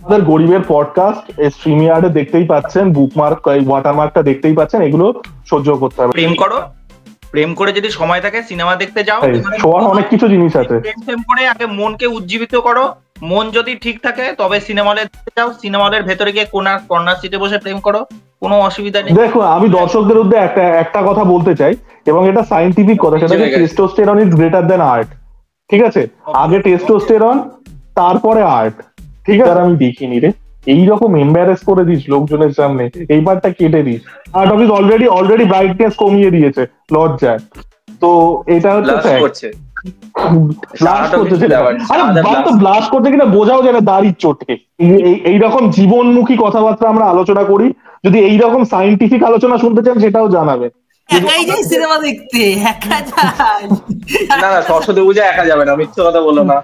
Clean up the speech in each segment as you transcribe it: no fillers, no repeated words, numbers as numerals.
আমাদের গরিবের podcast stream ইয়ার্ডে দেখতেই পাচ্ছেন, বুকমার্ক ওয়াটারমার্কটা দেখতেই পাচ্ছেন, এগুলো সহ্য করতে হবে। প্রেম করে যদি সময় থাকে সিনেমা দেখতে যাও, শোয়ার অনেক কিছু জিনিস আছে। প্রেম করে আগে মনকে উজ্জীবিত করো, মন যদি ঠিক থাকে তবে সিনেমা হলে দেখতে যাও, সিনেমা হলের ভেতরে গিয়ে কর্নার সিটে বসে প্রেম করো, কোনো অসুবিধা নেই। দেখো আমি দর্শকদের উদ্দেশ্যে একটা কথা বলতে চাই, এবং এটা সায়েন্টিফিক কথা, সেটা হচ্ছে testosterone is greater than art. ঠিক আছে, আগে টেস্টোস্টেরন তারপরে আর্ট। ঠিক আছে, আমি দেখিনি রে এইরকম এম্বারেস করে দিস লোকজনের সামনে, এইবারটা কেটে this. Art office already brightness কমিয়ে দিয়েছে লজ্জায়। তো এটা হচ্ছে ব্লাস্ট করছে কিনা বোঝাও যেন দাড়ির চোটে। এইরকম জীবনমুখী কথাবার্তা আমরা আলোচনা করি, যদি এইরকম সায়েন্টিফিক আলোচনা শুনতে চান সেটাও জানাবেন। সিনেমা দেখতে একা যায় না, সরস্বতী পূজা একা যাবে না, মিথ্যে কথা বলো না,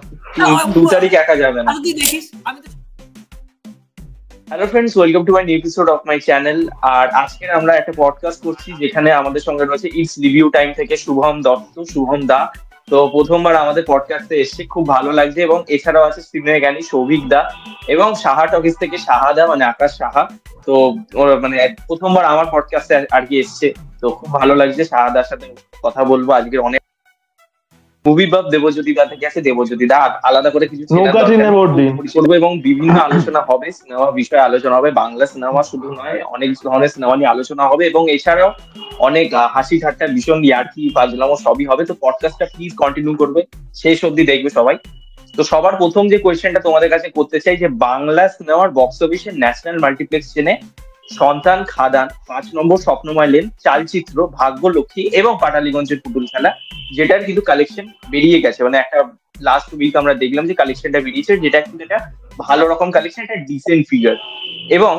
2 তারিখ একা যাবে না। Hello friends, welcome to my new episode of my channel. আর আজকে আমরা একটা পডকাস্ট করছি যেখানে আমাদের সঙ্গে রয়েছে ইটস রিভিউ টাইম থেকে শুভম দা। তো প্রথমবার আমাদের পডকাস্টে এসছে, খুব ভালো লাগছে। এবং এছাড়াও আছে সিনে জ্ঞানী সৌভিক দা এবং সাহা টকিস থেকে সাহাদা, মানে আকাশ সাহা। তো মানে প্রথমবার আমার পডকাস্টে আর কি এসছে, তো খুব ভালো লাগছে। সাহাদার সাথে কথা বলবো আজকের অনেক মুভি বাব দেবজ্যোতি দা থেকে আছে। দেবজ্যোতি দা আলাদা করে কিছু করবো এবং বিভিন্ন আলোচনা হবে, সিনেমা বিষয়ে আলোচনা হবে, বাংলা সিনেমা শুধু নয়, অনেক ধরনের সিনেমা নিয়ে আলোচনা হবে এবং এছাড়াও অনেক হাসি ঠাট্টা ভীষণ ইয়ার্কি ফাজলামো সবই হবে। তো পডকাস্টটা প্লিজ কন্টিনিউ করবে, শেষ অব্দি দেখবে সবাই। তো সবার প্রথম যে কোয়েশ্চেনটা তোমাদের কাছে করতে চাই, যে বাংলা সিনেমার বক্স অফিসে ন্যাশনাল মাল্টিপ্লেক্স চেনে সন্তান, খাদান, 5 নম্বর স্বপ্নময় লেন, চালচিত্র, ভাগ্যলক্ষ্মী এবং পাটালিগঞ্জের পুতুল খেলা, যেটার কিন্তু কালেকশন বেরিয়ে গেছে। মানে একটা লাস্ট উইক আমরা দেখলাম যে কালেকশনটা বেরিয়েছে, যেটা কিন্তু এটা ভালো রকম কালেকশন, এটা ডিসেন্ট ফিগার। এবং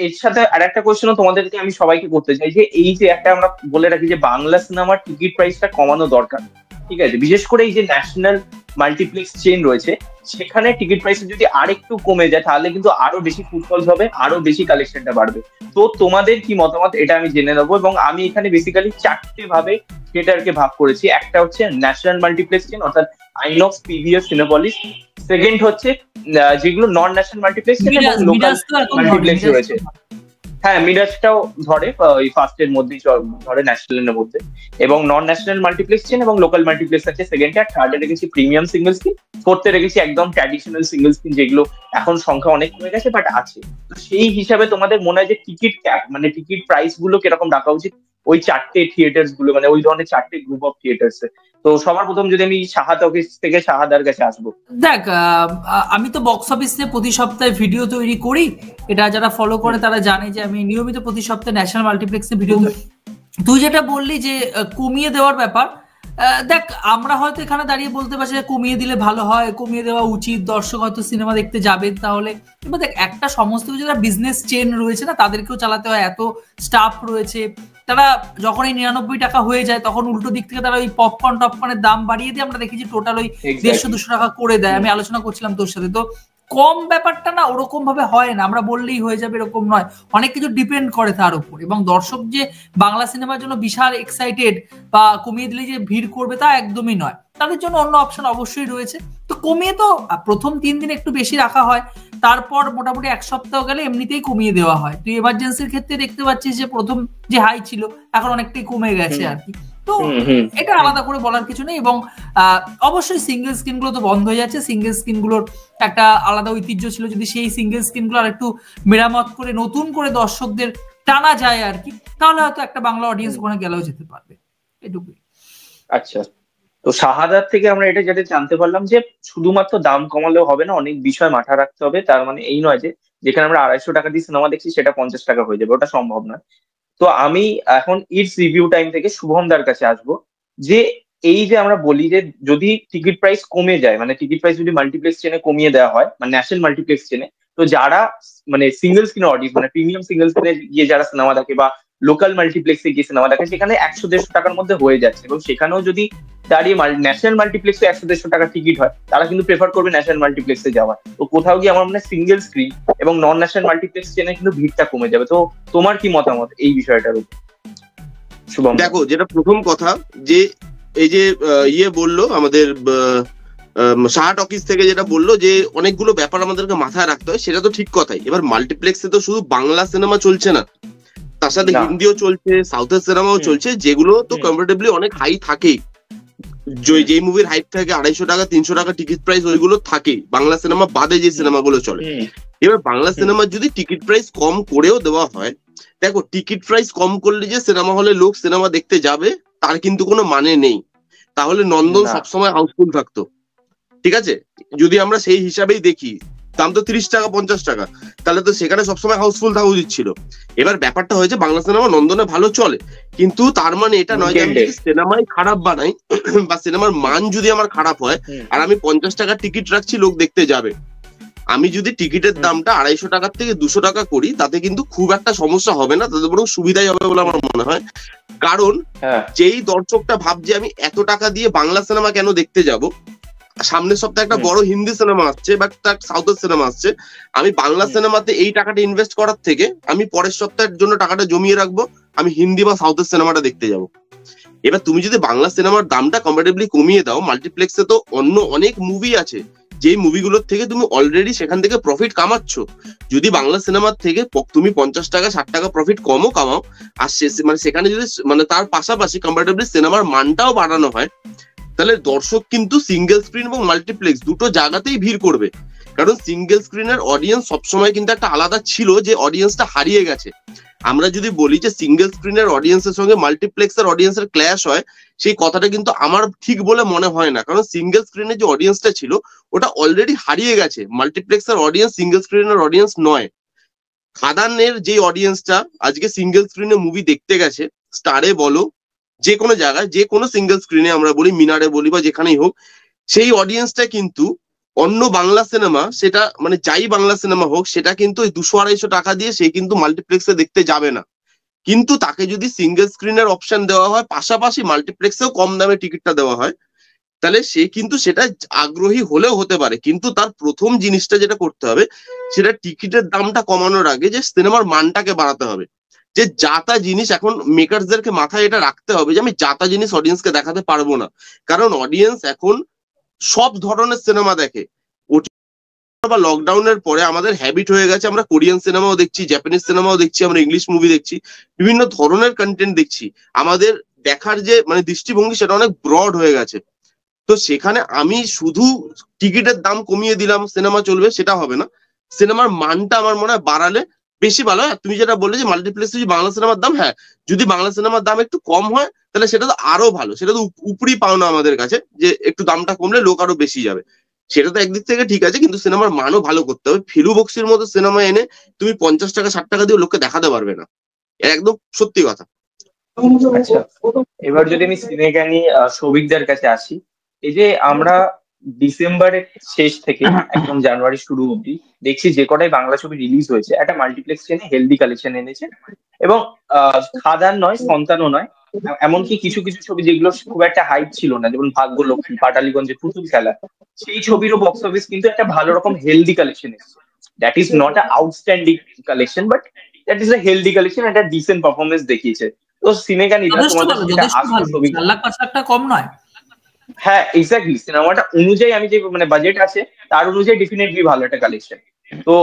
এর সাথে আর একটা কোয়েশ্চেনও তোমাদেরকে আমি সবাইকে করতে চাই, যে এই যে একটা আমরা বলে রাখি যে বাংলা সিনেমার টিকিট প্রাইসটা কমানো দরকার, ঠিক আছে, বিশেষ করে এই যে ন্যাশনাল মাল্টিপ্লেক্স চেইন রয়েছে সেখানে টিকিট প্রাইস যদি আরেকটু কমে যায় তাহলে কিন্তু আরো বেশি ফুটফলস হবে, আরো বেশি কালেকশনটা বাড়বে। তো তোমাদের কি মতামত এটা আমি জেনে নেবো। এবং আমি এখানে বেসিক্যালি 4টে ভাবে থিয়েটারকে ভাগ করেছি। একটা হচ্ছে ন্যাশনাল মাল্টিপ্লেক্স চেইন, অর্থাৎ আইনক্স, পিভিআর, সিনেপলিস। সেকেন্ড হচ্ছে যেগুলো নন ন্যাশনাল মাল্টিপ্লেক্স চেইন এবং লোকাল মাল্টিপ্লেক্স রয়েছে। হ্যাঁ, মিরাজটাও ধরে, ওই ফার্স্টের মধ্যেই ধরে, ন্যাশনালের মধ্যে। এবং নন ন্যাশনাল মাল্টিপ্লেক্স চেন এবং লোকাল মাল্টিপ্লেক্স আছে সেকেন্ডে। আর থার্ডে রেখেছি প্রিমিয়াম সিঙ্গেল স্ক্রিন, ফোর্থে রেখেছি একদম ট্র্যাডিশনাল সিঙ্গেল স্ক্রিন, যেগুলো এখন সংখ্যা অনেক কমে গেছে বাট আছে। তো সেই হিসাবে তোমাদের মনে হয় যে টিকিট ক্যাপ, মানে টিকিট প্রাইস গুলো কিরকম রাখা উচিত ওই 4টে থিয়েটার্স গুলো, মানে ওই ধরনের 4টে গ্রুপ অফ থিয়েটার্স? তো সবার প্রথম যদি আমি সাহাদ অফিস থেকে সাহাদার কাছে আসবো। দেখ, আমি তো বক্স অফিসে প্রতি সপ্তাহে ভিডিও তৈরি করি, এটা যারা ফলো করে তারা জানে যে আমি নিয়মিত প্রতি সপ্তাহে ন্যাশনাল মাল্টিপ্লেক্সে ভিডিও তৈরি। তুই যেটা বললি যে কমিয়ে দেওয়ার ব্যাপার, দেখ আমরা হয়তো এখানে দাঁড়িয়ে বলতে পারছি যে কমিয়ে দিলে ভালো হয়, কমিয়ে দেওয়া উচিত, দর্শক হয়তো সিনেমা দেখতে যাবে। তাহলে এবার দেখ, একটা সমস্ত যারা বিজনেস চেন রয়েছে না, তাদেরকেও চালাতে হয়, এত স্টাফ রয়েছে, তারা যখন এই 99 টাকা হয়ে যায় তখন উল্টো দিক থেকে তারা ওই টপকর্নের দাম বাড়িয়ে দিয়ে আমরা দেখেছি টোটাল ওই 150-200 টাকা করে দেয়। আমি আলোচনা করছিলাম তোর সাথে, তো কম ব্যাপারটা না ওরকম ভাবে হয় না, আমরা বললেই হয়ে যাবে এরকম নয়, অনেক কিছু ডিপেন্ড করে তার উপর। এবং দর্শক যে বাংলা সিনেমার জন্য বিশাল এক্সাইটেড বা কমিয়ে দিলে যে ভিড় করবে তা একদমই নয়, তাদের জন্য অন্য অপশন অবশ্যই রয়েছে। তো কমিয়ে তো প্রথম 3 দিন একটু বেশি রাখা হয়, তারপর মোটামুটি 1 সপ্তাহ গেলে এমনিতেই কমিয়ে দেওয়া হয়। তুই এমার্জেন্সির ক্ষেত্রে দেখতে পাচ্ছিস যে প্রথম যে হাই ছিল এখন অনেকটাই কমে গেছে আর কি। তো এটা আলাদা করে বলার কিছু নেই। এবং অবশ্যই সিঙ্গেল স্ক্রিন গুলো তো বন্ধ হয়ে যাচ্ছে, সিঙ্গেল স্ক্রিন গুলোর একটা আলাদা ঐতিহ্য ছিল, যদি সেই সিঙ্গেল স্ক্রিন গুলো আর একটু মেরামত করে নতুন করে দর্শকদের টানা যায় আর কি, তাহলে হয়তো একটা বাংলা অডিয়েন্স ওখানে গেলেও যেতে পারবে, এটুকুই। আচ্ছা, তো শাহাদার থেকে আমরা এটা যেটা জানতে পারলাম যে শুধুমাত্র দাম কমালেও হবে না, অনেক বিষয় মাথায় রাখতে হবে। তার মানে এই নয় যে যেখানে আমরা 250 টাকা দিয়ে সিনেমা দেখছি সেটা 50 টাকা হয়ে যাবে, ওটা সম্ভব নয়। তো আমি এখন ইটস রিভিউ টাইম থেকে শুভমদার কাছে আসবো, যে এই যে আমরা বলি যে যদি টিকিট প্রাইস কমে যায়, মানে টিকিট প্রাইস যদি মাল্টিপ্লেক্স চেনে কমিয়ে দেওয়া হয়, মানে ন্যাশনাল মাল্টিপ্লেক্স চেনে, তো যারা মানে সিঙ্গেল স্ক্রিন অডিয়েন্স, মানে প্রিমিয়াম সিঙ্গেল স্ক্রিনে গিয়ে যারা সিনেমা দেখে বা লোকাল মাল্টিপ্লেক্সে গিয়ে সিনেমা দেখে, সেখানে 100-150 টাকার মধ্যে হয়ে যাচ্ছে। এবং সেখানেও যদি দাঁড়িয়ে ন্যাশনাল মাল্টিপ্লেক্সে 100-150 টাকা টিকিট হয়, তারা কিন্তু প্রেফার করবে ন্যাশনাল মাল্টিপ্লেক্সে যাওয়ার। তো কোথাও গিয়ে আমার মনে হয় সিঙ্গেল স্ক্রিন এবং নন ন্যাশনাল মাল্টিপ্লেক্স চেনে কিন্তু ভিড়টা কমে যাবে। তো তোমার কি মতামত এই বিষয়টার উপর? দেখো, যেটা প্রথম কথা, যে এই যে বললো আমাদের সাহা টকিজ থেকে যেটা বললো যে অনেকগুলো ব্যাপার আমাদেরকে মাথায় রাখতে হয়, সেটা তো ঠিক কথাই। এবার মাল্টিপ্লেক্সে তো শুধু বাংলা সিনেমা চলছে না, তার সাথে হিন্দিও চলছে, সাউথের সিনেমাও চলছে, যেগুলো তো কম্পারেটিভলি অনেক হাই থাকেই। যে মুভির হাইপ থাকে 250 টাকা 300 টাকা টিকিট প্রাইস, ওইগুলো থাকে বাংলা সিনেমা বাদে যে সিনেমাগুলো চলে। এবার বাংলা সিনেমার যদি টিকিট প্রাইস কম করেও দেওয়া হয়, দেখো টিকিট প্রাইস কম করলে যে সিনেমা হলে লোক সিনেমা দেখতে যাবে তার কিন্তু কোনো মানে নেই। তাহলে নন্দন সবসময় হাউসফুল থাকতো, ঠিক আছে? যদি আমরা সেই হিসাবেই দেখি, দাম তো 30 টাকা 50 টাকা, তাহলে তো সেখানে সবসময় হাউসফুল থাকা উচিত ছিল। এবার ব্যাপারটা হয়েছে বাংলা সিনেমা নন্দনে ভালো চলে, কিন্তু তার মানে এটা নয় যে আমি যদি সিনেমাই খারাপ বানাই বা সিনেমার মান যদি আমার খারাপ হয় আর আমি 50 টাকার টিকিট রাখছি লোক দেখতে যাবে, আমি যদি টিকিটের দামটা 250 টাকার থেকে 200 টাকা করি, তাতে কিন্তু খুব একটা সমস্যা হবে না, তাতে বরং সুবিধাই হবে বলে আমার মনে হয়। কারণ যেই দর্শকটা ভাবছে আমি এত টাকা দিয়ে বাংলা সিনেমা কেন দেখতে যাব, সামনের সপ্তাহে একটা বড় হিন্দি সিনেমা আসছে বা একটা সাউথের সিনেমা আসছে, আমি বাংলা সিনেমাতে এই টাকাটা ইনভেস্ট করার থেকে আমি পরের সপ্তাহের জন্য টাকাটা জমিয়ে রাখবো, আমি হিন্দি বা সাউথের সিনেমাটা দেখতে যাব। এবার তুমি যদি বাংলা সিনেমার দামটা কম্পারেটিভলি কমিয়ে দাও, মাল্টিপ্লেক্সে তো অন্য অনেক মুভি আছে যেই মুভিগুলোর থেকে তুমি অলরেডি সেখান থেকে প্রফিট কামাচ্ছ। যদি বাংলা সিনেমার থেকে তুমি 50 টাকা 60 টাকা প্রফিট কমও কামাও, আর মানে সেখানে যদি মানে তার পাশাপাশি কম্পারেটিভলি সিনেমার মানটাও বাড়ানো হয়, তাহলে দর্শক কিন্তু সিঙ্গেল স্ক্রিন এবং মাল্টিপ্লেক্স দুটো জায়গাতেই ভিড় করবে। কারণ সিঙ্গেল স্ক্রিনের অডিয়েন্স সবসময় কিন্তু একটা আলাদা ছিল, যে অডিয়েন্সটা হারিয়ে গেছে। আমরা যদি বলি যে সিঙ্গেল স্ক্রিনের অডিয়েন্সের সঙ্গে মাল্টিপ্লেক্সের অডিয়েন্সের ক্ল্যাশ হয়, সেই কথাটা কিন্তু আমার ঠিক বলে মনে হয় না। কারণ সিঙ্গেল স্ক্রিনের যে অডিয়েন্সটা ছিল ওটা অলরেডি হারিয়ে গেছে, মাল্টিপ্লেক্সের অডিয়েন্স সিঙ্গেল স্ক্রিনের অডিয়েন্স নয়। খাদানের যে অডিয়েন্সটা আজকে সিঙ্গেল স্ক্রিনে মুভি দেখতে গেছে, স্টারে বলো যে কোনো জায়গায়, যে কোনো সিঙ্গেল স্ক্রিনে আমরা বলি, মিনারে বলি বা যেখানেই হোক, সেই অডিয়েন্সটা কিন্তু অন্য বাংলা সিনেমা, সেটা মানে যাই বাংলা সিনেমা হোক, সেটা কিন্তু ওই 200-250 টাকা দিয়ে সে কিন্তু মাল্টিপ্লেক্সে দেখতে যাবে না। কিন্তু তাকে যদি সিঙ্গেল স্ক্রিনের অপশন দেওয়া হয়, পাশাপাশি মাল্টিপ্লেক্সেও কম দামে টিকিটটা দেওয়া হয়, তাহলে সে কিন্তু সেটা আগ্রহী হলেও হতে পারে। কিন্তু তার প্রথম জিনিসটা যেটা করতে হবে, সেটা টিকিটের দামটা কমানোর আগে যে সিনেমার মানটাকে বাড়াতে হবে। যে যাতা জিনিস এখন মেকারসদেরকে মাথায় এটা রাখতে হবে যে আমি যাতা জিনিস অডিয়েন্সকে দেখাতে পারবো না, কারণ অডিয়েন্স এখন সব ধরনের সিনেমা দেখে। বা লকডাউনের পরে আমাদের হ্যাবিট হয়ে গেছে, আমরা কোরিয়ান সিনেমাও দেখছি, জাপানিজ সিনেমাও দেখছি, আমরা ইংলিশ মুভি দেখছি, বিভিন্ন ধরনের কন্টেন্ট দেখছি। আমাদের দেখার যে মানে দৃষ্টিভঙ্গি সেটা অনেক ব্রড হয়ে গেছে। তো সেখানে আমি শুধু টিকিটের দাম কমিয়ে দিলাম সিনেমা চলবে, সেটা হবে না। সিনেমার মানটা আমার মনে হয় বাড়ালে বেশি ভালো হয়। তুমি যেটা বললে যে মাল্টিপ্লেক্সে যদি বাংলা সিনেমার দাম, হ্যাঁ, যদি বাংলা সিনেমার দাম একটু কম হয় তাহলে সেটা তো আরো ভালো, সেটা তো উপরি পাওনা আমাদের কাছে, যে একটু দামটা কমলে লোক আরো বেশি যাবে। সেটা তো একদিক থেকে ঠিক আছে, কিন্তু সিনেমার মানও ভালো করতে হবে। ফিলু বক্সির মতো সিনেমা এনে তুমি 50 টাকা 60 টাকা দিয়ে লোককে দেখাতে পারবে না, একদম সত্যি কথা। আচ্ছা, এবার যদি আমি সিনেগানি সৌভিকদার কাছে আসি, এই যে আমরা ডিসেম্বরের শেষ থেকে একদম জানুয়ারি শুরু অব্দি দেখছি যে কটাই বাংলা ছবি রিলিজ হয়েছে একটা মাল্টিপ্লেক্স চেনে হেলদি কালেকশন এনেছে, এবং খাদান নয়, সন্তানও নয়, এমনকি কিছু কিছু ছবি যেগুলো খুব একটা হাইপ ছিল না, যেমন ভাগ্যলক্ষ্মী, পাটালিগঞ্জের পুতুল খেলা, সেই ছবিরও বক্স অফিস কিন্তু একটা ভালো রকম হেলদি কালেকশন এসেছে। That is not a outstanding collection, but that is a healthy collection, একটা ডিসেন্ট পারফরমেন্স দেখিয়েছে। তো সিনেগানিরা তোমাদের সেটা আসবে ছবি, 4 লাখ 5 লাখ টাকা কম নয়। হ্যাঁ এক্স্যাক্টলি, সিনেমাটা অনুযায়ী আমি যে মানে বাজেট আছে তার অনুযায়ী ডেফিনেটলি ভালো একটা কালেকশন। তো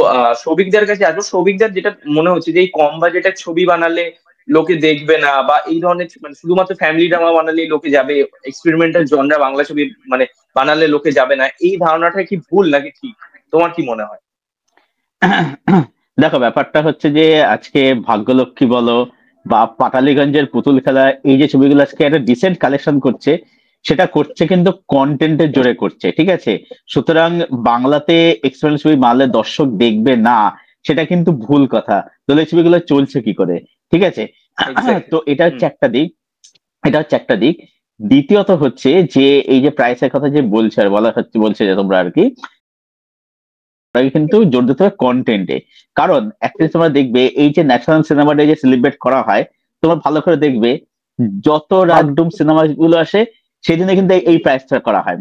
সৌভিকদার কাছে আসবো। সৌভিকদার যেটা মনে হচ্ছে যে এই কম বাজেটের ছবি বানালে লোকে দেখবে না, বা এই ধরনের মানে শুধুমাত্র ফ্যামিলি ড্রামা বানালেই লোকে যাবে, এক্সপেরিমেন্টাল জনরা বাংলা ছবি মানে বানালে লোকে যাবে না, এই ধারণাটা কি ভুল নাকি ঠিক? তোমার কি মনে হয়? দেখো, ব্যাপারটা হচ্ছে যে আজকে ভাগ্যলক্ষ্মী বলো বা পাটালিগঞ্জের পুতুল খেলা, এই যে ছবিগুলো আজকে একটা ডিসেন্ট কালেকশন করছে, সেটা করছে কিন্তু কন্টেন্টের জোরে করছে, ঠিক আছে? সুতরাং বাংলাতে এক্সপেরিয়েন্স ছবি মারলে দর্শক দেখবে না, সেটা কিন্তু ভুল কথা। তাহলে এই ছবিগুলো চলছে কি করে, ঠিক আছে? তো এটা হচ্ছে একটা দিক, এটা হচ্ছে একটা দিক। দ্বিতীয়ত হচ্ছে যে এই যে প্রাইসের কথা যে বলছে আর বলছে যে তোমরা আর কি, কিন্তু জোর দিতে হবে কন্টেন্টে। কারণ একটা তোমরা দেখবে এই যে ন্যাশনাল সিনেমা ডে যে সেলিব্রেট করা হয়, তোমরা ভালো করে দেখবে যত রাগডুম সিনেমা গুলো আসে সেদিনে কিন্তু এই প্রাইসটা করা হয়।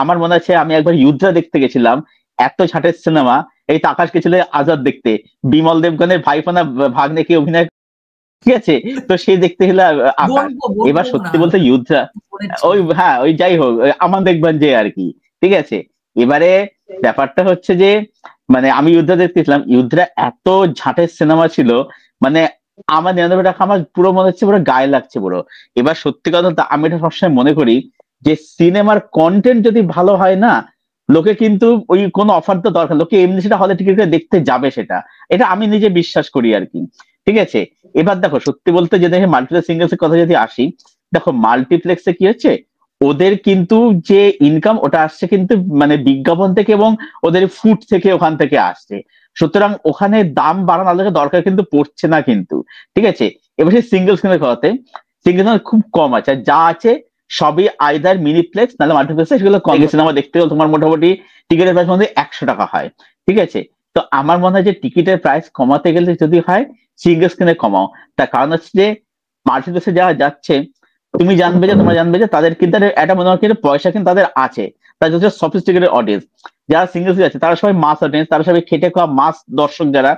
আমার মনে আছে আমি একবার যুদ্ধা দেখতে গেছিলাম, এত ছাটের সিনেমা, এই তো আকাশ গেছিল আজাদ দেখতে, বিমল দেবগনের ভাইফোনা ভাগ্নে কি অভিনয়, ঠিক আছে? তো সে দেখতে গেলে আকাশ। এবার সত্যি বলতে যুদ্ধা, ওই হ্যাঁ ওই যাই হোক, আমান দেখবেন যে আর কি, ঠিক আছে। এবারে ব্যাপারটা হচ্ছে যে মানে আমি যুদ্ধ দেখতেছিলাম, যুদ্ধটা এত ঝাঁটের সিনেমা ছিল, মানে আমার নিরানব্বই টাকা আমার পুরো মনে হচ্ছে পুরো গায়ে লাগছে পুরো। এবার সত্যি কথা বলতে আমি এটা সবসময় মনে করি যে সিনেমার কন্টেন্ট যদি ভালো হয় না, লোকে কিন্তু ওই কোনো অফার তো দরকার, লোকে এমনি সেটা হলে টিকিট করে দেখতে যাবে, সেটা এটা আমি নিজে বিশ্বাস করি আর কি। ঠিক আছে। এবার দেখো সত্যি বলতে যে দেখে মাল্টিপ্লেক্স সিঙ্গেলস এর কথা যদি আসি, দেখো মাল্টিপ্লেক্সে কি হচ্ছে, ওদের কিন্তু যে ইনকাম ওটা আসছে কিন্তু মানে বিজ্ঞাপন থেকে এবং ওদের ফুড থেকে, ওখান থেকে আসছে। সুতরাং ওখানে দাম বাড়ানোর দরকার কিন্তু পড়ছে না কিন্তু। ঠিক আছে। এবার সেই সিঙ্গেল স্ক্রিনের কথাতে, সিঙ্গেল স্ক্রিন খুব কম আছে, আর যা আছে সবই আইদার মিনিপ্লেক্স নাহলে মাল্টিপ্লেক্স। সেগুলো কম সিনেমা দেখতে গেলে তোমার মোটামুটি টিকিটের প্রাইস মধ্যে 100 টাকা হয়। ঠিক আছে। তো আমার মনে হয় যে টিকিটের প্রাইস কমাতে গেলে যদি হয় সিঙ্গেল স্ক্রিনে কমাও। তার কারণ হচ্ছে যে মাল্টিপ্লেক্সে যারা যাচ্ছে, তুমি জানবে যে তোমরা জানবে যে তাদের কিন্তু একটা মনে হয় পয়সা কিন্তু তাদের আছে, তাদের হচ্ছে সফিস্টিকেটেড অডিয়েন্স। যারা সিঙ্গেল স্ক্রিন আছে তারা সবাই মাস অডিয়েন্স, তারা সবাই খেটে খাওয়া মাস দর্শক যারা,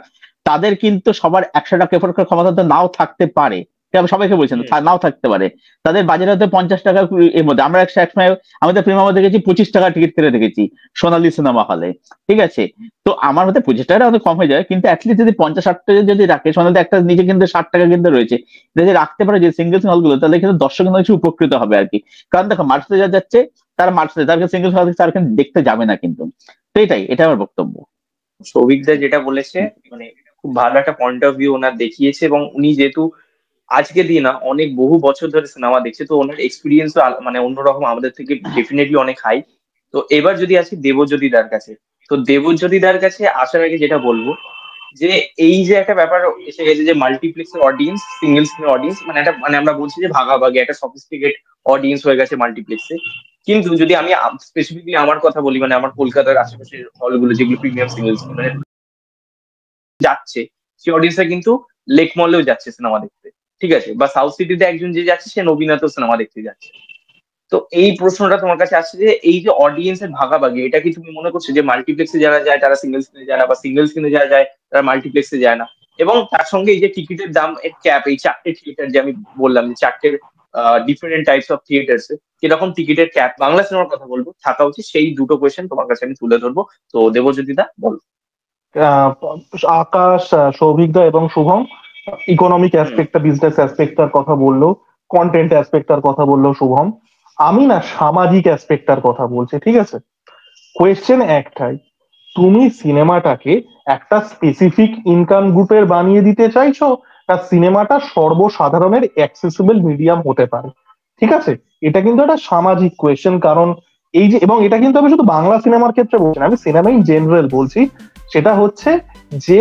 তাদের কিন্তু সবার 100 টাকা এফোর্ড করার ক্ষমতা তো নাও থাকতে পারে। আমি সবাইকে বলছেন নাও থাকতে পারে, তাদের বাজেট হয়তো 50 টাকা এর মধ্যে। আমরা একসময় আমাদের প্রিমিয়ামে দেখেছি 25 টাকা টিকিট কেটে দেখেছি সোনালী সিনেমা হলে। ঠিক আছে। তো আমার মতে 25 টাকা অনেক কম হয়ে যায়, কিন্তু অ্যাটলিস্ট যদি 50-60 টাকা যদি রাখে, সোনালী একটা নিচে কিন্তু 60 টাকা কিন্তু রয়েছে, যদি রাখতে পারে যে সিঙ্গেল হল গুলো, তাহলে কিন্তু দর্শক কিন্তু কিছু উপকৃত হবে আর কি। কারণ দেখো মার্চে যা যাচ্ছে তারা মার্চে, তার সিঙ্গেল হল তারা কিন্তু দেখতে যাবে না কিন্তু। তো এটা আমার বক্তব্য। সৌভিকদা যেটা বলেছে মানে খুব ভালো একটা পয়েন্ট অফ ভিউ ওনার দেখিয়েছে, এবং উনি যেহেতু আজকে দিয়ে না অনেক বহু বছর ধরে সিনেমা দেখছে, তো ওনার এক্সপিরিয়েন্সও মানে অন্যরকম, আমাদের থেকে ডেফিনেটলি অনেক হাই। তো এবার যদি আসি দেবজ্যোতিদার কাছে, তো দেবজ্যোতিদার কাছে আসার আগে যেটা বলবো যে এই যে একটা ব্যাপার এসে গেছে যে মাল্টিপ্লেক্সের অডিয়েন্স সিঙ্গেল স্ক্রিন অডিয়েন্স, মানে একটা মানে আমরা বলছি যে ভাগাভাগি একটা সফিস্টিকেট অডিয়েন্স হয়ে গেছে মাল্টিপ্লেক্সে। কিন্তু যদি আমি স্পেসিফিকলি আমার কথা বলি, মানে আমার কলকাতার আশেপাশের হলগুলো যেগুলো প্রিমিয়াম সিঙ্গেল স্ক্রিন মানে যাচ্ছে, সেই অডিয়েন্সটা কিন্তু লেক মলেও যাচ্ছে সিনেমা দেখতে। ঠিক আছে। বা সাউথ সিটিতে একজন যে যাচ্ছে সে নবীনাতেও সিনেমা দেখতে যাচ্ছে। তো এই প্রশ্নটা তোমার কাছে আসছে যে এই যে অডিয়েন্সের ভাগাভাগি, এটা কি তুমি মনে করছো যে মাল্টিপ্লেক্সে যারা যায় তারা সিঙ্গেল স্ক্রিনে যায় না, বা সিঙ্গেল স্ক্রিনে যারা যায় তারা মাল্টিপ্লেক্সে যায় না? এবং তার সঙ্গে এই যে টিকিটের দাম এর ক্যাপ, এই 4টে থিয়েটার যে আমি বললাম যে 4টে ডিফারেন্ট টাইপস অফ থিয়েটার্স, কিরকম টিকিটের ক্যাপ বাংলা সিনেমার কথা বলবো থাকা উচিত, সেই দুটো কোয়েশ্চেন তোমার কাছে আমি তুলে ধরবো। তো দেবজ্যোতিদা বলো। আকাশ, সৌভিকদা এবং শুভম ইকোনমিক অ্যাসপেক্টটা, বিজনেস অ্যাসপেক্টটার কথা বললো, কন্টেন্ট অ্যাসপেক্টটার কথা বললো শুভম। আমি না সামাজিক অ্যাসপেক্টটার কথা বলছি। ঠিক আছে। কোয়েশ্চেন একটাই, তুমি সিনেমাটাকে একটা স্পেসিফিক ইনকাম গ্রুপের বানিয়ে দিতে চাইছো, না সিনেমাটা সর্বসাধারণের অ্যাক্সেসিবল মিডিয়াম হতে পারে? ঠিক আছে। এটা কিন্তু একটা সামাজিক কোয়েশ্চেন। কারণ এই যে, এবং এটা কিন্তু আমি শুধু বাংলা সিনেমার ক্ষেত্রে বলছি না, আমি সিনেমা ইন জেনারেল বলছি। সেটা হচ্ছে যে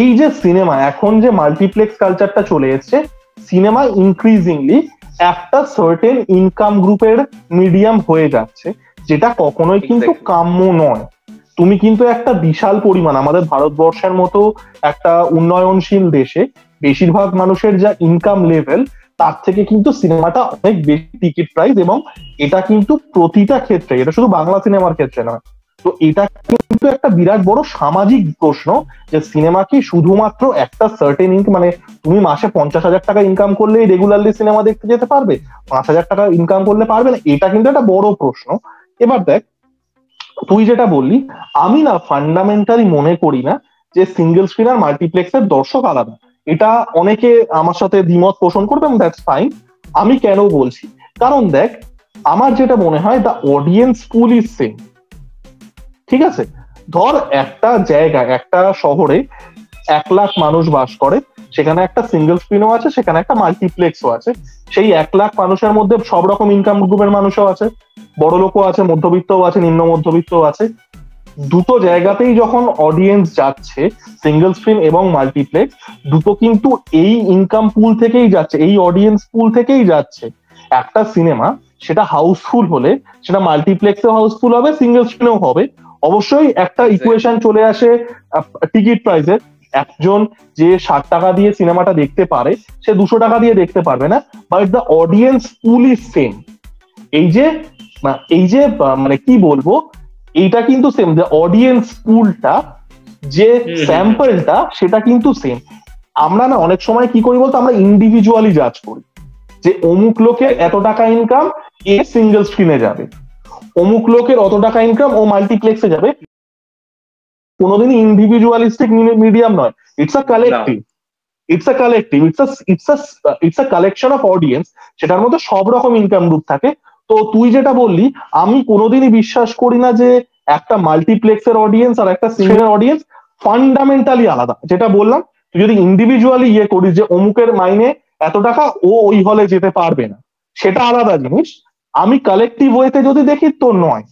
এই যে সিনেমা এখন যে মাল্টিপ্লেক্স কালচারটা চলে এসছে, সিনেমা ইনক্রিজিংলি একটা সার্টেন ইনকাম গ্রুপের মিডিয়াম হয়ে যাচ্ছে, যেটা কখনোই কিন্তু কাম্য নয়। তুমি কিন্তু একটা বিশাল পরিমাণ, আমাদের ভারতবর্ষের মতো একটা উন্নয়নশীল দেশে বেশিরভাগ মানুষের যা ইনকাম লেভেল, তার থেকে কিন্তু সিনেমাটা অনেক বেশি টিকিট প্রাইস, এবং এটা কিন্তু প্রতিটা ক্ষেত্রে, এটা শুধু বাংলা সিনেমার ক্ষেত্রে নয়। তো এটা কিন্তু একটা বিরাট বড় সামাজিক প্রশ্ন যে সিনেমা কি শুধুমাত্র একটা সার্টেন ইনকাম, মানে তুমি মাসে 50,000 টাকা ইনকাম করলেই রেগুলারলি সিনেমা দেখতে যেতে পারবে, 5,000 টাকা ইনকাম করলে পারবে না? এটা কিন্তু একটা বড় প্রশ্ন। এবার দেখ, তুই যেটা বললি, আমি না ফান্ডামেন্টালি মনে করি না যে সিঙ্গেল স্ক্রিন আর মাল্টিপ্লেক্সের দর্শক আলাদা। এটা অনেকে আমার সাথে দ্বিমত পোষণ করবে, এবং দ্যাটস ফাইন। আমি কেন বলছি, কারণ দেখ, আমার যেটা মনে হয় the audience pool is same. ঠিক আছে। ধর একটা জায়গায়, একটা শহরে 1 লাখ মানুষ বাস করে, সেখানে একটা সিঙ্গেল স্ক্রিনও আছে, সেখানে একটা মাল্টিপ্লেক্সও আছে। সেই 1 লাখ মানুষের মধ্যে সব রকম ইনকাম গ্রুপের মানুষও আছে, বড় লোকও আছে, মধ্যবিত্তও আছে, নিম্ন মধ্যবিত্তও আছে। দুটো জায়গাতেই যখন অডিয়েন্স যাচ্ছে, সিঙ্গেল স্ক্রিন এবং মাল্টিপ্লেক্স, দুটো কিন্তু এই ইনকাম পুল থেকেই যাচ্ছে, এই অডিয়েন্স পুল থেকেই যাচ্ছে। একটা সিনেমা সেটা হাউসফুল হলে সেটা মাল্টিপ্লেক্সেও হাউসফুল হবে, সিঙ্গেল স্ক্রিনেও হবে। অবশ্যই একটা ইকুয়েশন চলে আসে টিকিট প্রাইসের। একজন যে 60 টাকা দিয়ে সিনেমাটা দেখতে পারে, সে 200 টাকা দিয়ে দেখতে পারবে না, but the audience pool is same. এই যে মানে কি বলবো, এইটা কিন্তু সেম, যে অডিয়েন্স পুলটা, যে স্যাম্পলটা, সেটা কিন্তু সেম। আমরা না অনেক সময় কি করি বলতো, আমরা ইন্ডিভিজুয়ালি জাজ করি যে অমুক লোকের এত টাকা ইনকাম, এ সিঙ্গেল স্ক্রিনে যাবে, অমুক লোকের অত টাকা ইনকাম, ও মাল্টিপ্লেক্সে যাবে, কোনোদিনই ইন্ডিভিজুয়ালিস্টিক মিডিয়াম নয়। It's a collective, it's a collection of audience, সেটার মধ্যে সব রকম ইনকাম গ্রুপ থাকে। তো তুই যেটা বললি, আমি কোনোদিনই বিশ্বাস করি না যে একটা মাল্টিপ্লেক্সের অডিয়েন্স আর একটা সিনেমার অডিয়েন্স ফান্ডামেন্টালি আলাদা। যেটা বললাম, তুই যদি ইন্ডিভিজুয়ালি ইয়ে করিস যে অমুকের মাইনে এত টাকা, ও ওই হলে যেতে পারবে না, সেটা আলাদা জিনিস। আমি কালেকটিভ ওয়েতে যদি দেখি তো নয়।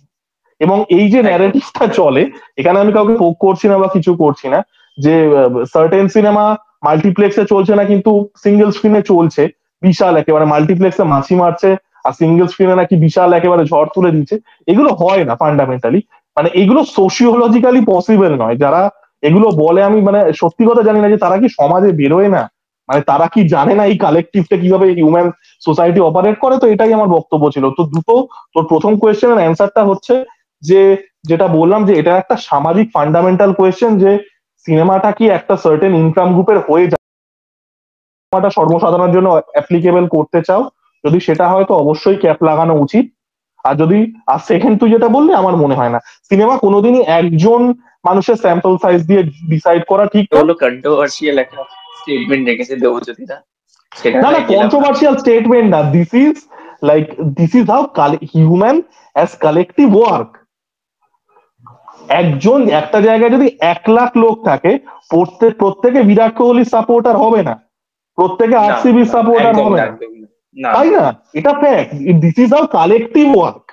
এবং এই যে ন্যারেটিভটা চলে, এখানে আমি কাউকে পোক করছি না বা কিছু করছি না, যে সার্টেন সিনেমা মাল্টিপ্লেক্সে চলছে না কিন্তু সিঙ্গেল স্ক্রিনে চলছে, বিশাল একেবারে মাল্টিপ্লেক্সে মাছি মারছে আর সিঙ্গেল স্ক্রিনে নাকি বিশাল একেবারে ঝড় তুলে দিচ্ছে, এগুলো হয় না ফান্ডামেন্টালি। মানে এগুলো সোশিওলজিক্যালি পসিবল নয়। যারা এগুলো বলে, আমি মানে সত্যি কথা জানি না যে তারা কি সমাজে বেরোয় না, মানে তারা কি জানে না এই কালেকটিভটা কিভাবে হিউম্যান সোসাইটি অপারেট করে। তো এটাই আমার বক্তব্য ছিল। তো দুটো, তোর প্রথম কোয়েশ্চেনের অ্যান্সারটা হচ্ছে যে, যেটা বললাম যে এটা একটা সামাজিক ফান্ডামেন্টাল কোয়েশ্চেন, যে সিনেমাটা কি একটা সার্টেন ইনকাম গ্রুপের হয়ে যায়, সিনেমাটা সর্বসাধারণের জন্য অ্যাপ্লিকেবল করতে চাও, যদি সেটা হয় তো অবশ্যই ক্যাপ লাগানো উচিত। আর যদি, আর সেকেন্ড তুই যেটা বললি, আমার মনে হয় না সিনেমা কোনোদিনই একজন মানুষের স্যাম্পল সাইজ দিয়ে ডিসাইড করা ঠিক না। হলো কন্ট্রোভার্সিয়াল একটা স্টেটমেন্ট রেখেছে দেবজ্যোতিরা, সেটা না না, কন্ট্রোভার্সিয়াল স্টেটমেন্ট না, this is how human as collective work. একজন একটা জায়গায় যদি 1,00,000 লোক থাকে, প্রত্যেকে বিরাট কোহলি সাপোর্টার হবে না, প্রত্যেকে আরসিবি সাপোর্টার হবে না, তাই না? এটা fact. This is how collective work.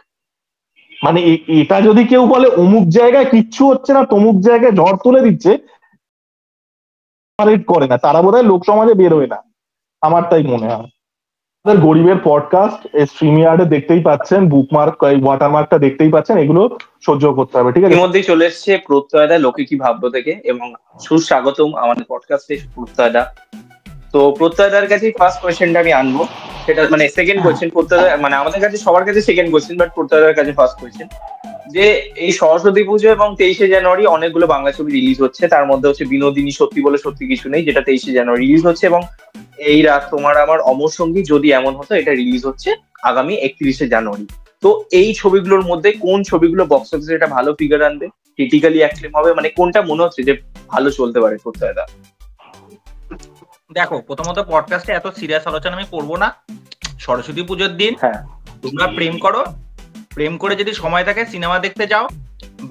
মানে এটা যদি কেউ বলে অমুক জায়গায় কিচ্ছু হচ্ছে না, তমুক জায়গায় ঝড় তুলে দিচ্ছে, করে না, তারা বোধহয় লোক সমাজে বেরোয় না, আমার তাই মনে হয়। গরিবের পডকাস্ট স্ট্রিমিয়ার্ডে দেখতেই পাচ্ছেন, বুকমার্ক, ওয়াটারমার্কটা দেখতেই পাচ্ছেন, এগুলো সহ্য করতে হবে, ঠিক আছে? এর মধ্যেই চলে এসছে প্রত্যয়দা লোকে কি ভাববো থেকে, এবং সুস্বাগতম আমাদের পডকাস্টে প্রত্যয়দা। তো প্রত্যয়দার কাছে ফার্স্ট কোয়েশ্চেনটা আমি আনবো, সেটা মানে সেকেন্ড কোয়েশ্চেন প্রত্যয়দা, মানে আমাদের কাছে সবার কাছে সেকেন্ড কোয়েশ্চেন, বাট প্রত্যয়দার কাছে ফার্স্ট কোয়েশ্চেন, যে এই সরস্বতী পুজো এবং 23শে জানুয়ারি অনেকগুলো বাংলা ছবি রিলিজ হচ্ছে, তার মধ্যে হচ্ছে বিনোদিনী, সত্যি বলে সত্যি কিছু নেই, যেটা 23শে জানুয়ারি রিলিজ হচ্ছে, এবং এই রাত তোমার আমার, অমর সঙ্গী, যদি এমন হতো, এটা রিলিজ হচ্ছে আগামী 31শে জানুয়ারি। তো এই ছবিগুলোর মধ্যে কোন ছবিগুলো বক্স অফিসে এটা ভালো ফিগার আনবে, ক্রিটিক্যালি অ্যাক্লেম হবে, মানে কোনটা মনে হচ্ছে যে ভালো চলতে পারে প্রত্যয়দা? দেখো, প্রথমত পডকাস্টে এত সিরিয়াস আলোচনা আমি করবো না। সরস্বতী পুজোর দিন তোমরা প্রেম করো, প্রেম করে যদি সময় থাকে সিনেমা দেখতে যাও।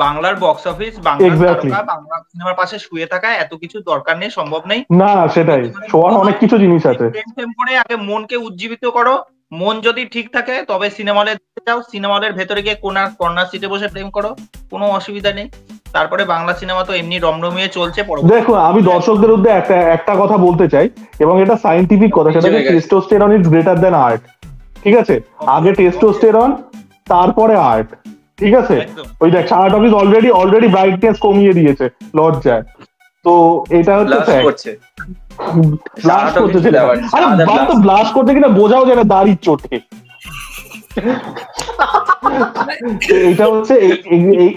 বাংলার বক্স অফিস, বাংলার তারকা, বাংলা সিনেমার পাশে শুয়ে থাকা এত কিছু দরকার নেই, সম্ভব নেই। না, সেটাই, সবার অনেক কিছু জিনিস আছে। প্রেম করে আগে মনকে উজ্জীবিত করো, মন যদি ঠিক থাকে তবে সিনেমা হলে দেখতে যাও, সিনেমা হলের ভেতরে গিয়ে কর্নার সিটে বসে প্রেম করো, কোনো অসুবিধা নেই। তারপরে বাংলা সিনেমা তো এমনি রমরমিয়ে চলছে। দেখো, আমি দর্শকদের উদ্দেশ্যে একটা কথা বলতে চাই, এবং এটা সায়েন্টিফিক কথা, সেটা হচ্ছে testosterone is greater than art. ঠিক আছে, আগে টেস্টোস্টেরন, তারপরে আর্ট। ঠিক আছে, ওই দেখ শার্ট অফিস অলরেডি ব্রাইটনেস কমিয়ে দিয়েছে লজ্জায়। তো এটা হচ্ছে ব্লাস্ট করতে, আরে তো ব্লাস্ট করতে কিনা বোঝাও যেন দাড়ির চোটে। এটা হচ্ছে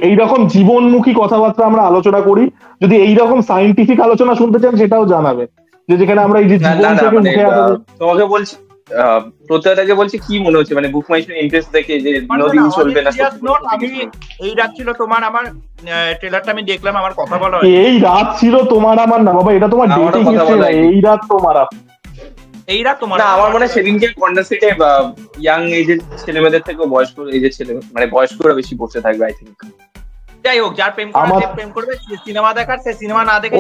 এইরকম জীবনমুখী কথাবার্তা আমরা আলোচনা করি। যদি এইরকম সায়েন্টিফিক আলোচনা শুনতে চান, সেটাও জানাবে, যে যেখানে আমরা এই যে জীবন থেকে উঠে আসা। তোমাকে বলছি, প্রত্যয়টাকে বলছি, কি মনে হচ্ছে মানে বুক মাই শো ইন্টারেস্ট দেখে যে বিনোদিনী চলবে না? আমি এই রাত ছিল তোমার আমার, ট্রেলারটা আমি দেখলাম, আমার কথা বলা, এই রাত ছিল তোমার আমার না বাবা, এটা তোমার ডেটিং হিস্ট্রি না, এই রাত তোমার না। আমার মনে হয় সেদিনকে কর্নার সিটে ইয়াং এজের ছেলেমেয়েদের থেকে বয়স্ক এজের ছেলে, মানে বয়স্করা বেশি বসে থাকবে আই থিঙ্ক। যাই হোক, যার প্রেম করবে সিনেমা দেখার, সে সিনেমা না দেখে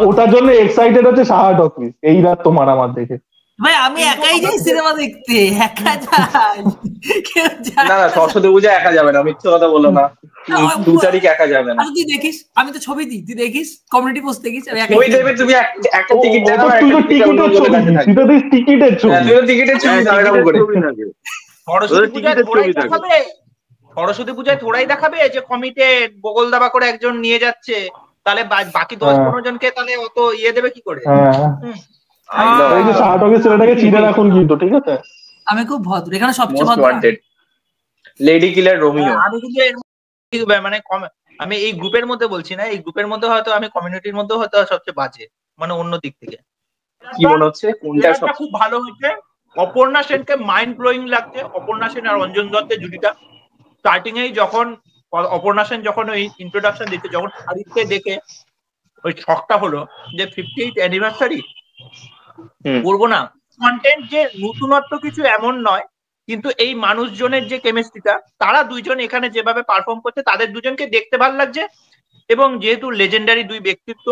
ওটার জন্য এক্সাইটেড হচ্ছে শাহাট অফিস এই রাত তোমার আমার দেখে। ভাই আমি একাই যাই সিনেমা দেখতে, একা যাই, না না, সরস্বতী পূজা একা যাবে না, মিথ্যে কথা বলো না, 2 তারিখ একা যাবে না। তুই দেখিস, আমি তো ছবি দিই, তুই দেখিস, কমিউনিটি পোস্ট দেখিস, ওই দেবে তুমি একটা টিকিট দাও, তুই তো টিকিটের ছবি, তুই তো টিকিটের ছবি, তুই তো টিকিটের ছবি দাও এরকম করে। সরস্বতী পূজায় থোড়াই দেখাবে যে কমিটেড বগল দাবা করে একজন নিয়ে যাচ্ছে, তাহলে বাকি 10-15 জনকে তাহলে অত ইয়ে দেবে কি করে? এই যে শার্ট অফিস ছেলেটাকে চিনে রাখুন কিন্তু, ঠিক আছে? আমি খুব ভদ্র, এখানে সবচেয়ে ভদ্র লেডি কিলার রোমিও। আমি কিন্তু মানে আমি এই গ্রুপের মধ্যে বলছি না, এই গ্রুপের মধ্যে হয়তো আমি কমিউনিটির মধ্যে হয়তো সবচেয়ে বাজে, মানে অন্য দিক থেকে। কি মনে হচ্ছে কোনটা খুব ভালো হয়েছে? অপর্ণা সেনকে মাইন্ড ব্লোয়িং লাগছে, অপর্ণা সেন আর অঞ্জন দত্তের জুটিটা স্টার্টিং এই যখন অপর্ণা সেন যখন ওই ইন্ট্রোডাকশন দিতে, যখন আদিত্যকে দেখে ওই শখটা হলো যে 58th অ্যানিভার্সারি করবো না। কন্টেন্ট যে নতুনত্ব কিছু এমন নয়, কিন্তু এই মানুষজনের যে কেমিস্ট্রিটা, তারা দুইজন এখানে যেভাবে পারফর্ম করছে, তাদের দুজনকে দেখতে ভালো লাগছে। এবং যেহেতু লেজেন্ডারি দুই ব্যক্তিত্ব,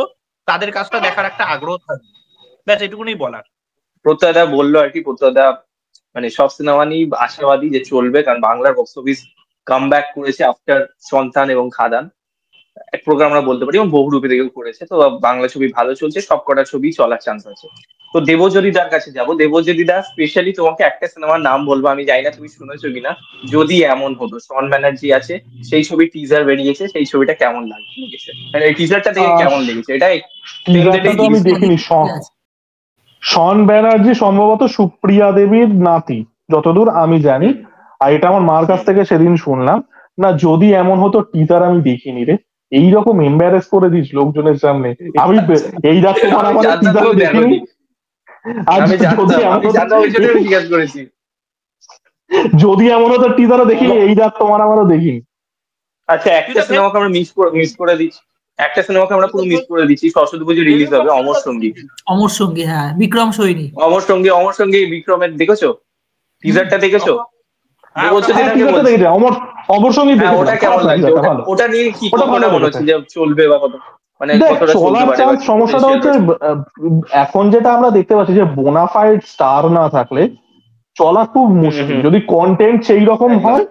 তাদের কাজটা দেখার একটা আগ্রহ থাকবে। ব্যাস এটুকুনি বলার। প্রত্যয়দা বললো আর কি, প্রত্যয়দা মানে সব সিনেমা নিয়ে আশাবাদী যে চলবে, কারণ বাংলার বক্স অফিস কাম ব্যাক করেছে আফটার সন্তান এবং খাদান, এক প্রোগ্রাম আমরা বলতে পারি, এবং বহুরূপী থেকেও করেছে। তো বাংলা ছবি ভালো চলছে, সব কটা ছবি চলার চান্স আছে। তো দেবজ্যোতিদার কাছে যাবো। দেবজ্যোতিদা স্পেশালি তোমাকে একটা সিনেমার নাম বলবো, আমি জানি না তুমি শুনেছো কিনা, যদি এমন হতো। শন ব্যানার্জি আছে, সেই ছবি টিজার বেরিয়েছে, সেই ছবিটা কেমন লেগেছে, মানে এই টিজারটা দেখে কেমন লেগেছে? এটা টিজারটা তো আমি দেখিনি। শন ব্যানার্জি সম্ভবত সুপ্রিয়া দেবীর নাতি, যতদূর আমি জানি। আর এটা আমার মার কাছ থেকে সেদিন শুনলাম। না, যদি এমন হতো টিজার আমি দেখিনি রে, এইরকম এম্বারেস করে দিস লোকজনের সামনে। আমি এই রাত তোমার আমাদের টিজারও দেখিনি। যদি এমন হতো টিজারও দেখিনি, এই রাত তোমার আমারও দেখিনি। আচ্ছা, একটা সিনেমাকে আমরা মিস করে দিচ্ছি, একটা সিনেমাকে আমরা পুরো মিস করে দিচ্ছি। সরস্বতী পুজো রিলিজ হবে, অমর সঙ্গী। অমর সঙ্গী, হ্যাঁ, বিক্রম সৈনী। অমর সঙ্গী বিক্রমের দেখেছো? টিজারটা দেখেছো? অমর সঙ্গী ওটা কেমন লাগছে? ওটা নিয়ে কি কতটা মনে হচ্ছে যে চলবে বা কত, মানে চলার চান্স? সমস্যাটা হচ্ছে এখন যেটা আমরা দেখতে পাচ্ছি যে বোনাফাইড স্টার না থাকলে চলা খুব মুশকিল। যদি কন্টেন্ট সেই রকম হয়,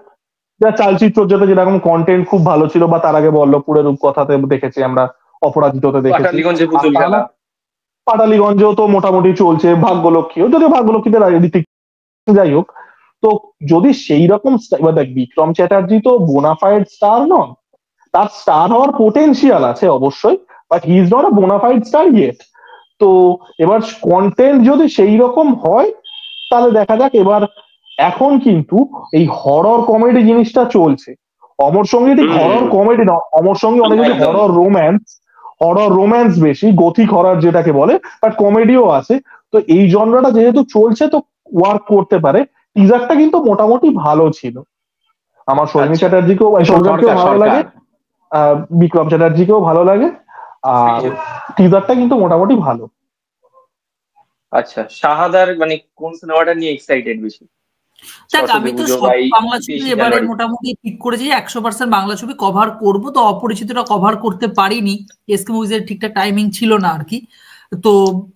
যা চালচিত্র যেরকম কন্টেন্ট খুব ভালো ছিল, বা তার আগে বল্লভপুরের রূপকথাতে দেখেছি আমরা, অপরাজিততে দেখেছি, পাটালিগঞ্জেও তো মোটামুটি চলছে, ভাগ্যলক্ষ্মীও, যদিও ভাগ্যলক্ষ্মীতে রাজনীতি, যাই হোক। তো যদি সেই রকম, এবার দেখ বিক্রম চ্যাটার্জি তো বোনাফাইড স্টার নন, তার স্টার হওয়ার পোটেনশিয়াল আছে অবশ্যই, but he is not a bona fide star yet. তো এবার কন্টেন্ট যদি সেই রকম হয় তাহলে দেখা যাক। এবার এখন কিন্তু এই হরর কমেডি জিনিসটা চলছে। অমর সঙ্গী ঠিক হরর কমেডি না, অমর সঙ্গী অনেক বেশি হরর রোম্যান্স বেশি, গথিক হরর যেটাকে বলে, বাট কমেডিও আছে। তো এই জনরাটা যেহেতু চলছে, তো ওয়ার্ক করতে পারে। টিজারটা কিন্তু মোটামুটি ভালো ছিল। আমার সৌমি চ্যাটার্জিকেও ভালো লাগে, বিক্রম চ্যাটার্জিকেও ভালো লাগে, আর টিজারটা কিন্তু মোটামুটি ভালো। আচ্ছা, শাহাদার মানে কোন সিনেমাটা নিয়ে এক্সাইটেড বেশি? দেখ, আমি তো সব বাংলা ছবি এবারে মোটামুটি ঠিক করেছি 100% বাংলা ছবি কভার করব। তো অপরিচিতটা কভার করতে পারিনি, এসকে মুভিজের ঠিকঠাক টাইমিং ছিল না আর কি। তো